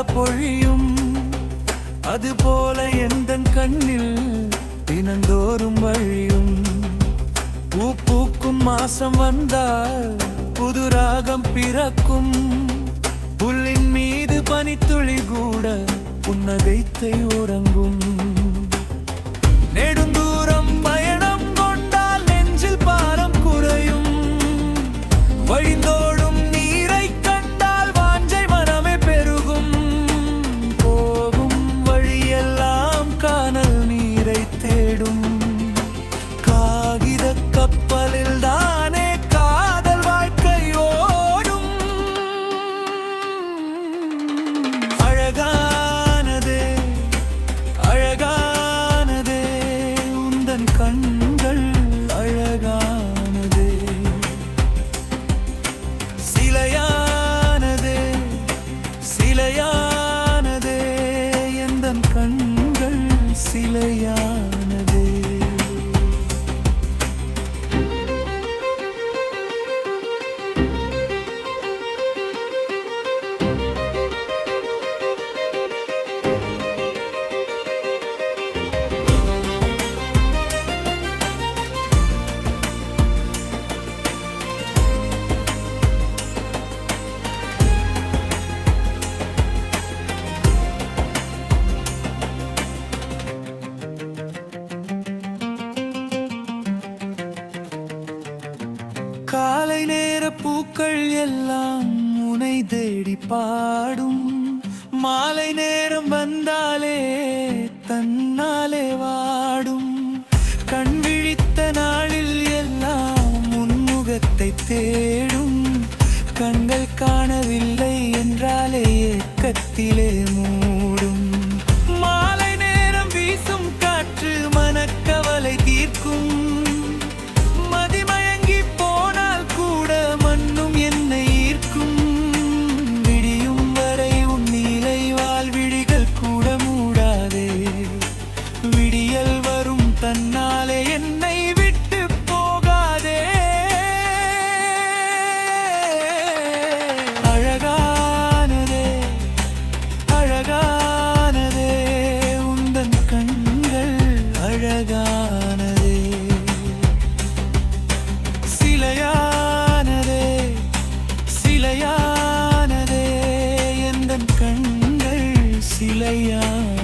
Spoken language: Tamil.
பொழியும். அதுபோல எந்தன் கண்ணில் தினந்தோறும் வழியும். பூ பூக்கும் மாசம் வந்தால் புது ராகம் பிறக்கும். புல்லின் மீது பனித்துளி கூட புன்னகைத்தை உறங்கும். நெடுந்தூரம் பயணம் கொண்டால் நெஞ்சில் பாரம் குறையும். வழிந்தோடும் நீரை கண்டால் வாஞ்சை மனமே பெருகும். போகும் வழியெல்லாம் கானல் நீரை தேடும். காகித கப்பலில் தானே காதல் வாழ்க்கை ஓடும். அழகானதே அழகானதே உந்தன் கண்கள் அழகானதே. சிலையானதே சிலையானதே எந்தன் கண்கள் சிலையானதே. காலை நேர பூக்கள் எல்லாம் உனை தேடி பாடும். மாலை நேரம் வந்தாலே தன்னாலே வாடும். கண் விழித்த நாளில் எல்லாம் உன்முகத்தை தேடும். கண்கள் காணவில்லை என்றாலே ஏக்கத்திலே மூடும். மாலை நேரம் வீசும் காற்று மனக்கவலை தீர்க்கும். மதிமயங்கி போனால் கூட மண்ணும் என்னை ஈர்க்கும். விடியும் வரை உன் நீலை வாழ்விழிகள் கூட மூடாதே. விடியல் வரும் தன்னாலே என்னை விட்டு போகாதே. அழகானதே அழகானதே உந்தன் கண்கள் அழகானதே. சிலையானதே சிலையானதே எந்தன் கண்கள் சிலையானதே.